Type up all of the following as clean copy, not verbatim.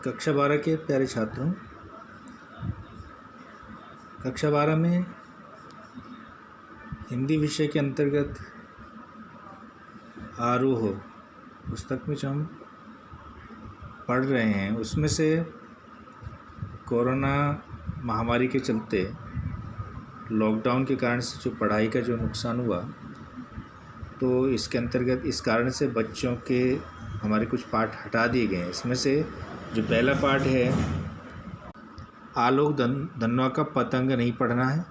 कक्षा 12 के प्यारे छात्रों, कक्षा 12 में हिंदी विषय के अंतर्गत आरोह पुस्तक में जो हम पढ़ रहे हैं उसमें से कोरोना महामारी के चलते लॉकडाउन के कारण से जो पढ़ाई का जो नुकसान हुआ, तो इसके अंतर्गत इस कारण से बच्चों के हमारे कुछ पाठ हटा दिए गए हैं। इसमें से जो पहला पाठ है, आलोक धनवा का पतंग नहीं पढ़ना है।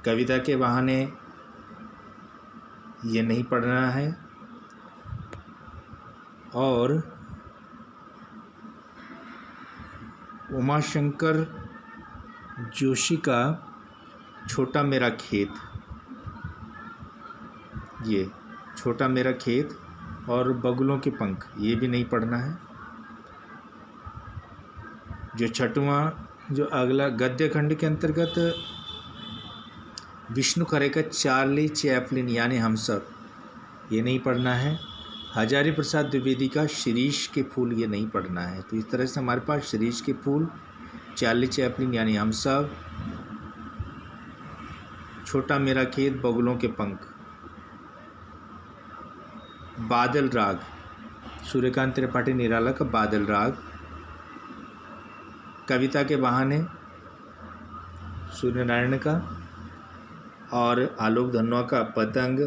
कविता के बहाने ये नहीं पढ़ना है। और उमाशंकर जोशी का छोटा मेरा खेत, ये छोटा मेरा खेत और बगुलों के पंख, ये भी नहीं पढ़ना है। जो छठवां जो अगला गद्य खंड के अंतर्गत विष्णु खरे का चार्ली चैपलिन यानी हम सब, ये नहीं पढ़ना है। हजारी प्रसाद द्विवेदी का शिरीष के फूल, ये नहीं पढ़ना है। तो इस तरह से हमारे पास शिरीष के फूल, चार्ली चैपलिन यानी हम सब, छोटा मेरा खेत, बगुलों के पंख, बादल राग, सूर्यकांत त्रिपाठी निराला का बादल राग, कविता के बहाने सूर्यनारायण का, और आलोक धनवा का पतंग,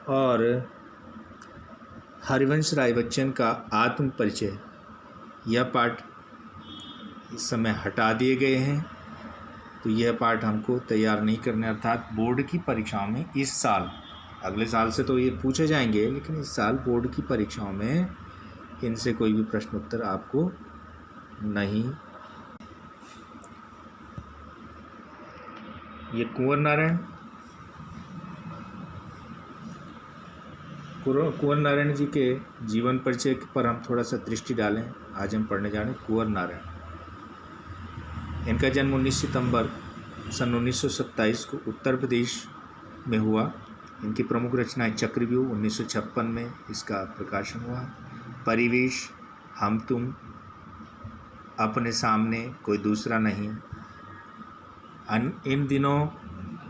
और हरिवंश राय बच्चन का आत्म परिचय, यह पाठ इस समय हटा दिए गए हैं। तो यह पाठ हमको तैयार नहीं करने, अर्थात बोर्ड की परीक्षाओं में इस साल, अगले साल से तो ये पूछे जाएंगे, लेकिन इस साल बोर्ड की परीक्षाओं में इनसे कोई भी प्रश्न उत्तर आपको नहीं। ये कुंवर नारायण जी के जीवन परिचय पर हम थोड़ा सा दृष्टि डालें। आज हम पढ़ने जा रहे हैं कुंवर नारायण। इनका जन्म 19 सितंबर सन 1927 को उत्तर प्रदेश में हुआ। इनकी प्रमुख रचनाएं चक्रव्यूह 1956 में इसका प्रकाशन हुआ, परिवेश, हम तुम, अपने सामने, कोई दूसरा नहीं, इन दिनों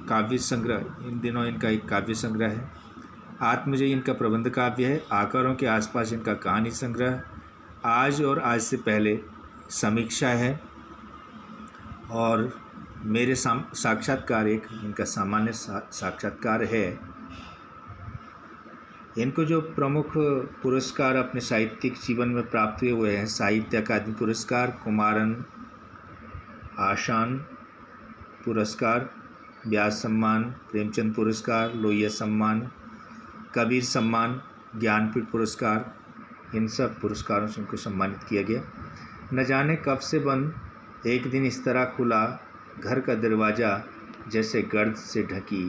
काव्य संग्रह, इन दिनों इनका एक काव्य संग्रह है। आत्मजयी इनका प्रबंध काव्य है। आकारों के आसपास इनका कहानी संग्रह, आज और आज से पहले समीक्षा है, और मेरे साक्षात्कार एक इनका सामान्य साक्षात्कार है। इनको जो प्रमुख पुरस्कार अपने साहित्यिक जीवन में प्राप्त हुए हैं, साहित्य अकादमी पुरस्कार, कुमारन आशान पुरस्कार, व्यास सम्मान, प्रेमचंद पुरस्कार, लोहिया सम्मान, कबीर सम्मान, ज्ञानपीठ पुरस्कार, इन सब पुरस्कारों से उनको सम्मानित किया गया। न जाने कब से बंद एक दिन इस तरह खुला घर का दरवाज़ा, जैसे गर्द से ढकी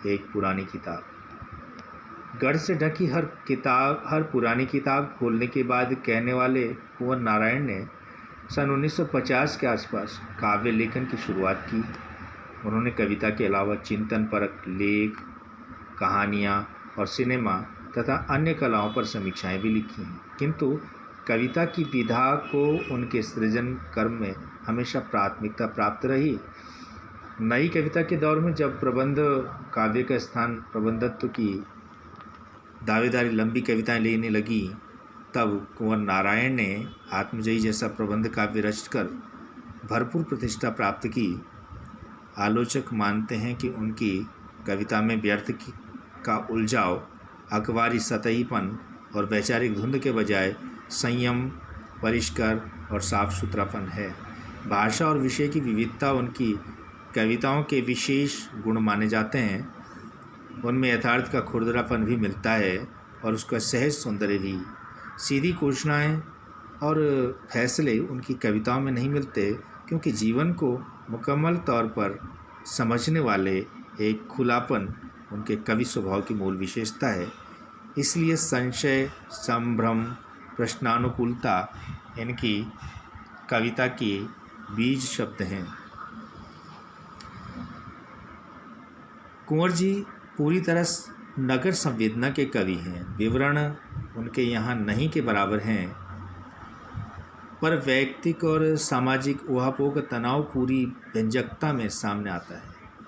एक पुरानी किताब। गर्द से ढकी हर पुरानी किताब खोलने के बाद कहने वाले कुंवर नारायण ने सन 1950 के आसपास काव्य लेखन की शुरुआत की। उन्होंने कविता के अलावा चिंतनपरक लेख, कहानियाँ और सिनेमा तथा अन्य कलाओं पर समीक्षाएं भी लिखी हैं, किंतु कविता की विधा को उनके सृजन कर्म में हमेशा प्राथमिकता प्राप्त रही। नई कविता के दौर में जब प्रबंध काव्य का स्थान प्रबंधत्व की दावेदारी लंबी कविताएं लेने लगी, तब कुंवर नारायण ने आत्मजयी जैसा प्रबंध काव्य रचकर भरपूर प्रतिष्ठा प्राप्त की। आलोचक मानते हैं कि उनकी कविता में व्यर्थ का उलझाव, अखबारी सतहीपन और वैचारिक धुंध के बजाय संयम, परिष्कार और साफ सुथरापन है। भाषा और विषय की विविधता उनकी कविताओं के विशेष गुण माने जाते हैं। उनमें यथार्थ का खुरदरापन भी मिलता है और उसका सहज सौंदर्य भी। सीधी घोषणाएं और फैसले उनकी कविताओं में नहीं मिलते, क्योंकि जीवन को मुकम्मल तौर पर समझने वाले एक खुलापन उनके कवि स्वभाव की मूल विशेषता है। इसलिए संशय, संभ्रम, प्रश्नानुकूलता इनकी कविता के बीज शब्द हैं। कुंवर जी पूरी तरह नगर संवेदना के कवि हैं। विवरण उनके यहाँ नहीं के बराबर हैं। पर वैयक्तिक और सामाजिक ऊहापोह का तनाव पूरी व्यंजकता में सामने आता है।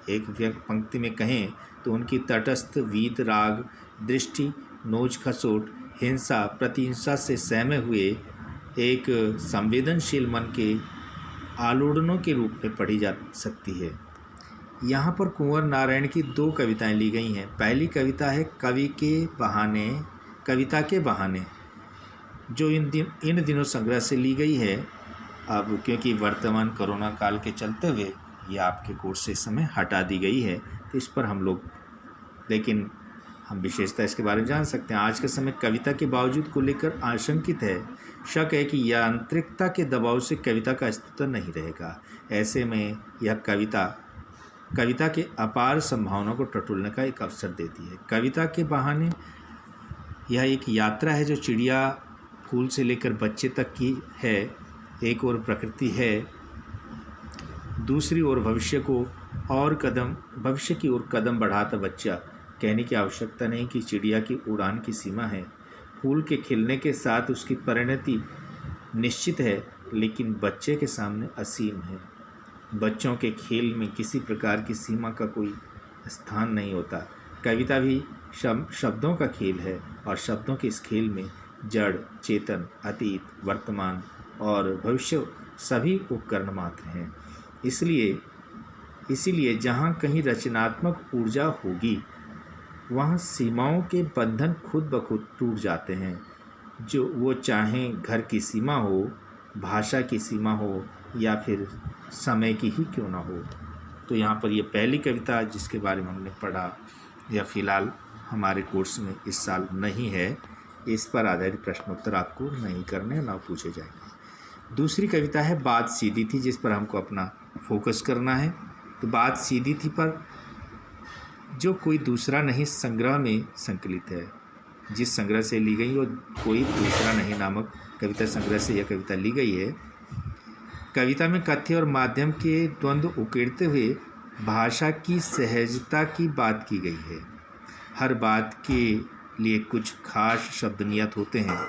एक पंक्ति में कहें तो उनकी तटस्थ वीत राग दृष्टि नोच खसोट हिंसा प्रतिहिंसा से सहमे हुए एक संवेदनशील मन के आलोड़नों के रूप में पढ़ी जा सकती है। यहाँ पर कुंवर नारायण की 2 कविताएं ली गई हैं। पहली कविता है कविता के बहाने, जो इन दिनों संग्रह से ली गई है। अब क्योंकि वर्तमान कोरोना काल के चलते हुए ये आपके कोर्स से इस समय हटा दी गई है, तो इस पर हम लोग, लेकिन हम विशेषता इसके बारे में जान सकते हैं। आज के समय कविता के बावजूद को लेकर आशंकित है, शक है कि यांत्रिकता के दबाव से कविता का अस्तित्व नहीं रहेगा। ऐसे में यह कविता के अपार संभावनाओं को टटोलने का एक अवसर देती है। कविता के बहाने यह एक यात्रा है जो चिड़िया फूल से लेकर बच्चे तक की है। एक ओर प्रकृति है, दूसरी ओर भविष्य की ओर कदम बढ़ाता बच्चा। कहने की आवश्यकता नहीं कि चिड़िया की उड़ान की सीमा है। फूल के खिलने के साथ उसकी परिणति निश्चित है, लेकिन बच्चे के सामने असीम है। बच्चों के खेल में किसी प्रकार की सीमा का कोई स्थान नहीं होता। कविता भी शब्दों का खेल है, और शब्दों के इस खेल में जड़ चेतन अतीत वर्तमान और भविष्य सभी उपकरण मात्र हैं। इसलिए जहाँ कहीं रचनात्मक ऊर्जा होगी, वहाँ सीमाओं के बंधन खुद ब खुद टूट जाते हैं। जो वो चाहें घर की सीमा हो, भाषा की सीमा हो, या फिर समय की ही क्यों ना हो। तो यहाँ पर ये पहली कविता जिसके बारे में हमने पढ़ा, यह फ़िलहाल हमारे कोर्स में इस साल नहीं है। इस पर आधारित प्रश्नोत्तर आपको नहीं करने ना पूछे जाएंगे। दूसरी कविता है बात सीधी थी, जिस पर हमको अपना फोकस करना है। तो बात सीधी थी पर जो कोई दूसरा नहीं संग्रह में संकलित है, जिस संग्रह से ली गई वो कोई दूसरा नहीं नामक कविता संग्रह से यह कविता ली गई है। कविता में कथ्य और माध्यम के द्वंद्व उकेरते हुए भाषा की सहजता की बात की गई है। हर बात के लिए कुछ खास शब्द नियत होते हैं,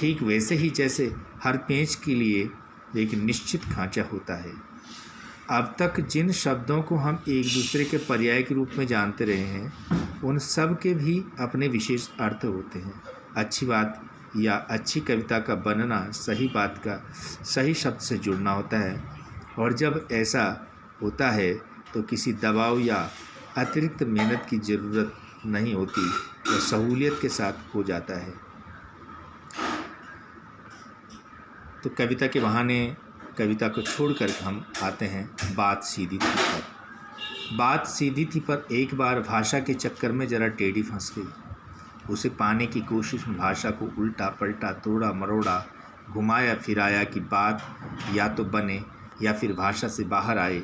ठीक वैसे ही जैसे हर पेंच के लिए एक निश्चित खांचा होता है। अब तक जिन शब्दों को हम एक दूसरे के पर्याय के रूप में जानते रहे हैं, उन सब के भी अपने विशेष अर्थ होते हैं। अच्छी बात या अच्छी कविता का बनना सही बात का सही शब्द से जुड़ना होता है, और जब ऐसा होता है तो किसी दबाव या अतिरिक्त मेहनत की ज़रूरत नहीं होती, वह सहूलियत के साथ हो जाता है। तो कविता के बहाने कविता को छोड़कर हम आते हैं बात सीधी थी पर। बात सीधी थी पर एक बार भाषा के चक्कर में जरा टेढ़ी फंस गई। उसे पाने की कोशिश में भाषा को उल्टा पलटा तोड़ा मरोड़ा घुमाया फिराया कि बात या तो बने या फिर भाषा से बाहर आए,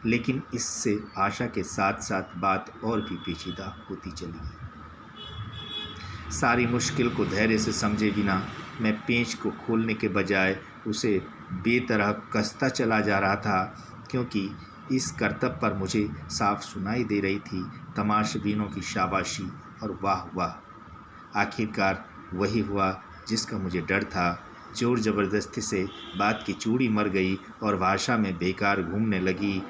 लेकिन इससे भाषा के साथ साथ बात और भी पेचीदा होती चली गई। सारी मुश्किल को धैर्य से समझे बिना मैं पेंच को खोलने के बजाय उसे बेतरह कसता चला जा रहा था, क्योंकि इस करतब पर मुझे साफ सुनाई दे रही थी तमाशबीनों की शाबाशी और वाह वाह। आखिरकार वही हुआ जिसका मुझे डर था। जोर ज़बरदस्ती से बात की चूड़ी मर गई और भाषा में बेकार घूमने लगी।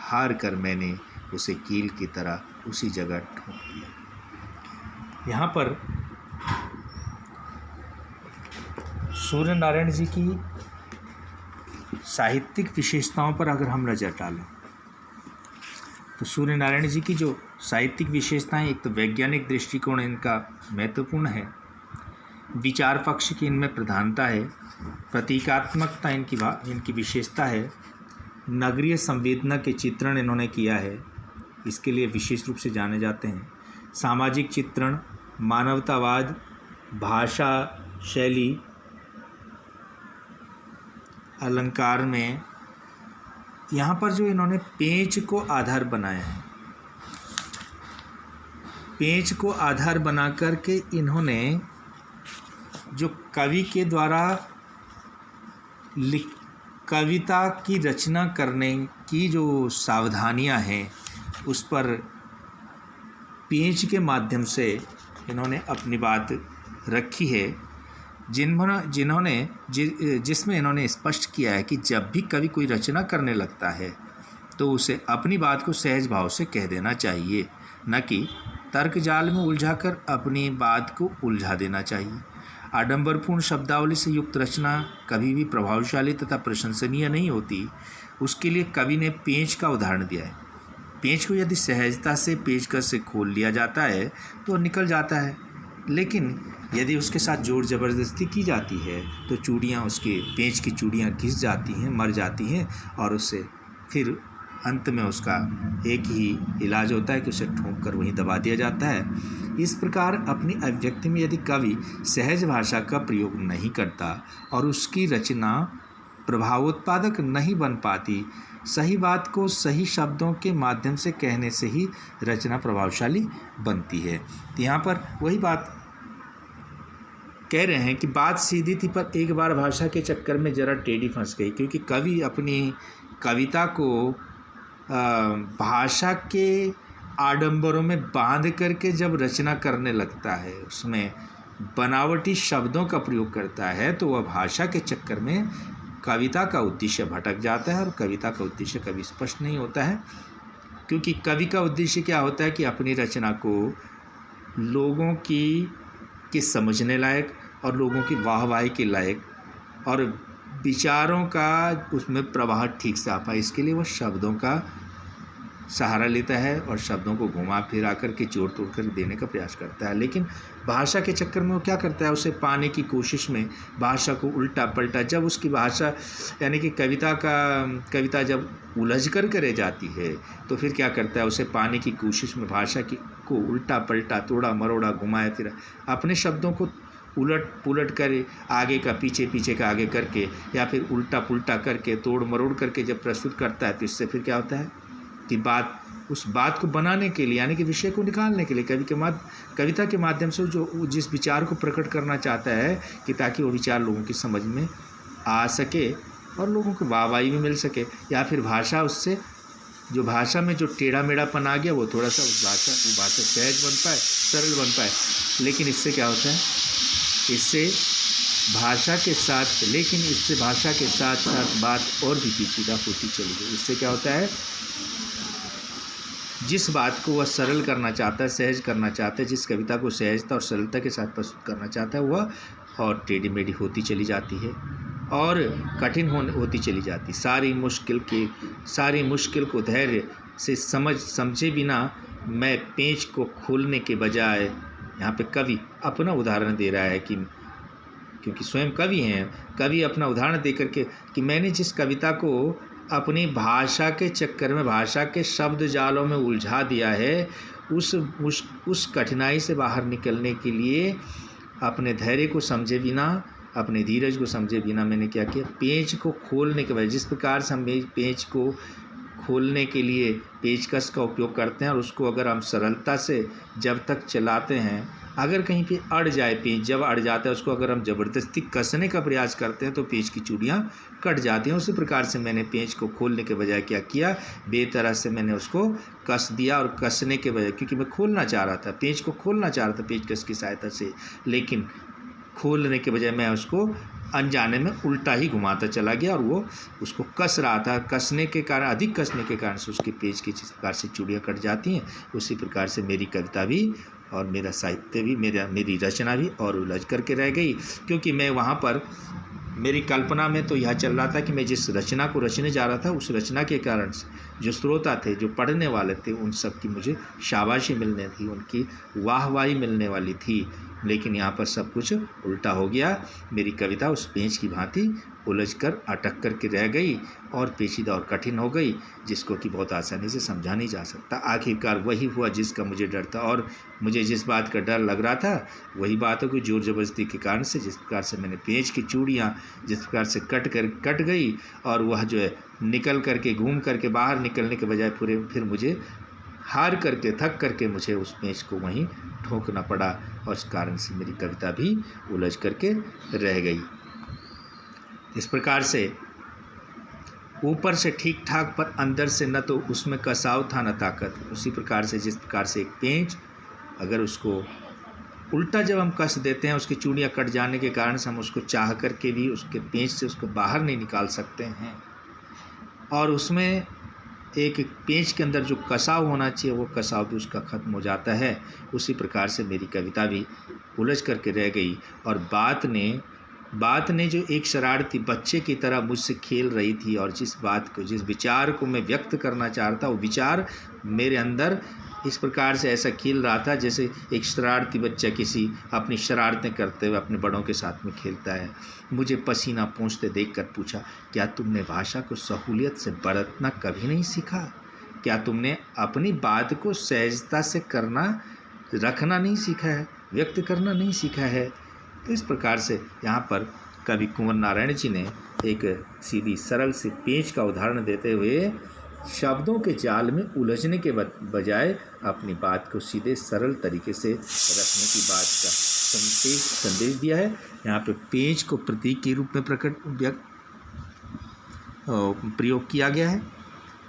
हार कर मैंने उसे कील की तरह उसी जगह ठोक दिया। यहाँ पर सूर्य नारायण जी की साहित्यिक विशेषताओं पर अगर हम नज़र डालें तो सूर्य नारायण जी की जो साहित्यिक विशेषताएं, एक तो वैज्ञानिक दृष्टिकोण इनका महत्वपूर्ण है, विचार पक्ष की इनमें प्रधानता है, प्रतीकात्मकता इनकी विशेषता है, नगरीय संवेदना के चित्रण इन्होंने किया है, इसके लिए विशेष रूप से जाने जाते हैं। सामाजिक चित्रण, मानवतावाद, भाषा शैली, अलंकार में यहाँ पर जो इन्होंने पेंच को आधार बनाया है, पेंच को आधार बना कर के इन्होंने जो कवि के द्वारा कविता की रचना करने की जो सावधानियां हैं, उस पर पेंच के माध्यम से इन्होंने अपनी बात रखी है। जिसमें इन्होंने स्पष्ट किया है कि जब भी कवि कोई रचना करने लगता है तो उसे अपनी बात को सहज भाव से कह देना चाहिए, न कि तर्क जाल में उलझाकर अपनी बात को उलझा देना चाहिए। आडंबरपूर्ण शब्दावली से युक्त रचना कभी भी प्रभावशाली तथा प्रशंसनीय नहीं होती। उसके लिए कवि ने पेंच का उदाहरण दिया है। पेंच को यदि सहजता से पेचकस से खोल लिया जाता है तो निकल जाता है, लेकिन यदि उसके साथ जोर ज़बरदस्ती की जाती है तो चूड़ियाँ, उसके पेंच की चूड़ियाँ घिस जाती हैं, मर जाती हैं, और उससे फिर अंत में उसका एक ही इलाज होता है कि उसे ठोंक कर वहीं दबा दिया जाता है। इस प्रकार अपनी अभिव्यक्ति में यदि कवि सहज भाषा का प्रयोग नहीं करता और उसकी रचना प्रभावोत्पादक नहीं बन पाती, सही बात को सही शब्दों के माध्यम से कहने से ही रचना प्रभावशाली बनती है। तो यहाँ पर वही बात कह रहे हैं कि बात सीधी थी पर एक बार भाषा के चक्कर में जरा टेढ़ी फंस गई, क्योंकि कवि अपनी कविता को भाषा के आडंबरों में बांध करके जब रचना करने लगता है, उसमें बनावटी शब्दों का प्रयोग करता है, तो वह भाषा के चक्कर में कविता का उद्देश्य भटक जाता है और कविता का उद्देश्य कभी स्पष्ट नहीं होता है। क्योंकि कवि का उद्देश्य क्या होता है कि अपनी रचना को लोगों की समझने लायक और लोगों की वाहवाही के लायक और विचारों का उसमें प्रवाह ठीक से आ पाए, इसके लिए वह शब्दों का सहारा लेता है और शब्दों को घुमा फिरा करके जोड़ तोड़ कर देने का प्रयास करता है। लेकिन भाषा के चक्कर में वो क्या करता है, उसे पाने की कोशिश में भाषा को उल्टा पलटा, जब उसकी भाषा यानी कि कविता जब उलझ कर करे जाती है तो फिर क्या करता है, उसे पाने की कोशिश में भाषा को उल्टा पलटा, तोड़ा मरोड़ा, घुमाया फिरा, अपने शब्दों को उलट पुलट कर आगे का पीछे, पीछे का आगे करके, या फिर उल्टा पुल्टा करके, तोड़ मरोड़ करके जब प्रस्तुत करता है तो इससे फिर क्या होता है कि उस बात को बनाने के लिए, यानी कि विषय को निकालने के लिए कविता के माध्यम से जो जिस विचार को प्रकट करना चाहता है कि ताकि वो विचार लोगों की समझ में आ सके और लोगों को वाहवाही भी मिल सके, या फिर भाषा उससे जो भाषा में जो टेढ़ा मेढ़ापन आ गया वो थोड़ा सा वो भाषा सहज बन पाए, सरल बन पाए। लेकिन इससे क्या होता है, इससे भाषा के साथ साथ बात और भी पेचीदा होती चली गई। इससे क्या होता है, जिस बात को वह सरल करना चाहता है, सहज करना चाहता है, जिस कविता को सहजता और सरलता के साथ प्रस्तुत करना चाहता है, वह और टेढ़ी मेढ़ी होती चली जाती है और कठिन होती चली जाती। सारी मुश्किल को धैर्य से समझे बिना मैं पेंच को खोलने के बजाय, यहाँ पे कवि अपना उदाहरण दे रहा है कि क्योंकि स्वयं कवि हैं, कवि अपना उदाहरण दे करके कि मैंने जिस कविता को अपनी भाषा के चक्कर में, भाषा के शब्द जालों में उलझा दिया है, उस कठिनाई से बाहर निकलने के लिए अपने धैर्य को समझे बिना, अपने धीरज को समझे बिना मैंने क्या किया, पेंच को खोलने के बाद, जिस प्रकार से हम पेंच को खोलने के लिए पेचकस का उपयोग करते हैं और उसको अगर हम सरलता से जब तक चलाते हैं, अगर कहीं पे अड़ जाए पेंच, जब अड़ जाता है उसको अगर हम ज़बरदस्ती कसने का प्रयास करते हैं तो पेंच की चूड़ियाँ कट जाती हैं। उसी प्रकार से मैंने पेंच को खोलने के बजाय क्या किया, बेतरह से मैंने उसको कस दिया, और कसने के बजाय, क्योंकि मैं खोलना चाह रहा था, पेंच को खोलना चाह रहा था पेचकस की सहायता से, लेकिन खोलने के बजाय मैं उसको अनजाने में उल्टा ही घुमाता चला गया और वो उसको कस रहा था। अधिक कसने के कारण से उसके पेज की जिस प्रकार से चूड़ियाँ कट जाती हैं, उसी प्रकार से मेरी कविता भी और मेरा साहित्य भी, मेरी रचना भी और उलझ करके रह गई। क्योंकि मैं वहाँ पर, मेरी कल्पना में तो यह चल रहा था कि मैं जिस रचना को रचने जा रहा था, उस रचना के कारण से जो श्रोता थे, जो पढ़ने वाले थे, उन सब की मुझे शाबाशी मिलने थी, उनकी वाहवाही मिलने वाली थी। लेकिन यहाँ पर सब कुछ उल्टा हो गया। मेरी कविता उस पेंच की भांति उलझ कर अटक करके रह गई और पेचीदा और कठिन हो गई, जिसको कि बहुत आसानी से समझा नहीं जा सकता। आखिरकार वही हुआ जिसका मुझे डर था, और मुझे जिस बात का डर लग रहा था वही बात है कि जोर जबरदस्ती के कारण से, जिस प्रकार से मैंने पेंच की चूड़ियाँ जिस प्रकार से कट गई, और वह जो है निकल करके, घूम करके बाहर निकलने के बजाय फिर मुझे हार करके, थक करके मुझे उस पेंच को वहीं ठोकना पड़ा, और इस कारण से मेरी कविता भी उलझ करके रह गई। इस प्रकार से ऊपर से ठीक ठाक पर अंदर से न तो उसमें कसाव था न ताकत। उसी प्रकार से जिस प्रकार से एक पेंच अगर उसको उल्टा जब हम कस देते हैं, उसकी चूड़ियाँ कट जाने के कारण से हम उसको चाह करके भी उसके पेंच से उसको बाहर नहीं निकाल सकते हैं, और उसमें एक पेंच के अंदर जो कसाव होना चाहिए वो कसाव भी उसका ख़त्म हो जाता है। उसी प्रकार से मेरी कविता भी उलझ करके रह गई, और बात ने जो एक शरारती बच्चे की तरह मुझसे खेल रही थी, और जिस विचार को मैं व्यक्त करना चाहता, वो विचार मेरे अंदर इस प्रकार से ऐसा खेल रहा था जैसे एक शरारती बच्चा किसी अपनी शरारतें करते हुए अपने बड़ों के साथ में खेलता है। मुझे पसीना पोंछते देखकर पूछा, क्या तुमने भाषा को सहूलियत से बरतना कभी नहीं सीखा? क्या तुमने अपनी बात को सहजता से रखना नहीं सीखा है, व्यक्त करना नहीं सीखा है? तो इस प्रकार से यहाँ पर कवि कुंवर नारायण जी ने एक सीधी सरल सी पेंच का उदाहरण देते हुए शब्दों के जाल में उलझने के बजाय अपनी बात को सीधे सरल तरीके से रखने की बात का संदेश दिया है। यहाँ पे पेंच को प्रतीक के रूप में प्रयोग किया गया है।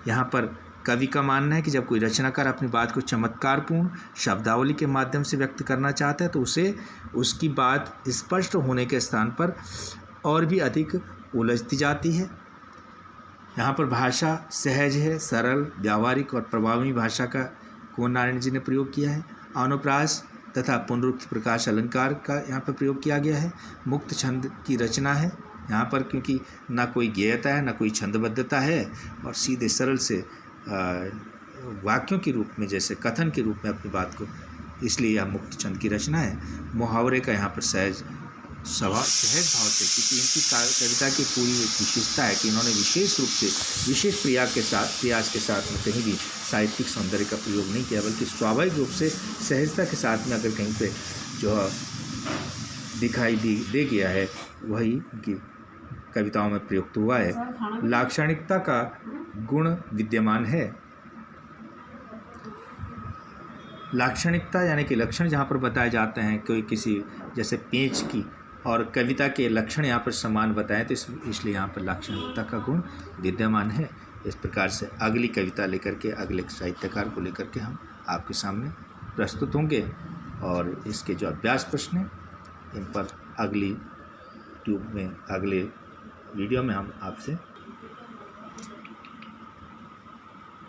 यहाँ पर कवि का मानना है कि जब कोई रचनाकार अपनी बात को चमत्कारपूर्ण शब्दावली के माध्यम से व्यक्त करना चाहता है तो उसे उसकी बात स्पष्ट होने के स्थान पर और भी अधिक उलझती जाती है। यहाँ पर भाषा सहज है, सरल, व्यावहारिक और प्रभावी भाषा का कुंवर नारायण जी ने प्रयोग किया है। अनुप्रास तथा पुनरुक्त प्रकाश अलंकार का यहाँ पर प्रयोग किया गया है। मुक्त छंद की रचना है यहाँ पर, क्योंकि ना कोई गेयता है ना कोई छंदबद्धता है, और सीधे सरल से वाक्यों के रूप में, जैसे कथन के रूप में अपनी बात को, इसलिए यह मुक्त छंद की रचना है। मुहावरे का यहाँ पर सहज भाव से, क्योंकि इनकी कविता की पूरी एक विशेषता है कि इन्होंने विशेष रूप से विशेष प्रयास के साथ में कहीं भी साहित्यिक सौंदर्य का प्रयोग नहीं किया, बल्कि स्वाभाविक रूप से सहजता के साथ में अगर कहीं पे जो दिखाई दे गया है वही उनकी कविताओं में प्रयुक्त हुआ है। लाक्षणिकता का गुण विद्यमान है। लाक्षणिकता यानी कि लक्षण जहाँ पर बताए जाते हैं, कोई किसी जैसे पेंच की और कविता के लक्षण यहाँ पर समान बताएं, तो इसलिए यहाँ पर लाक्षणिकता का गुण विद्यमान है। इस प्रकार से अगली कविता लेकर के, अगले साहित्यकार को लेकर के हम आपके सामने प्रस्तुत होंगे, और इसके जो अभ्यास प्रश्न हैं इन पर अगले वीडियो में हम आपसे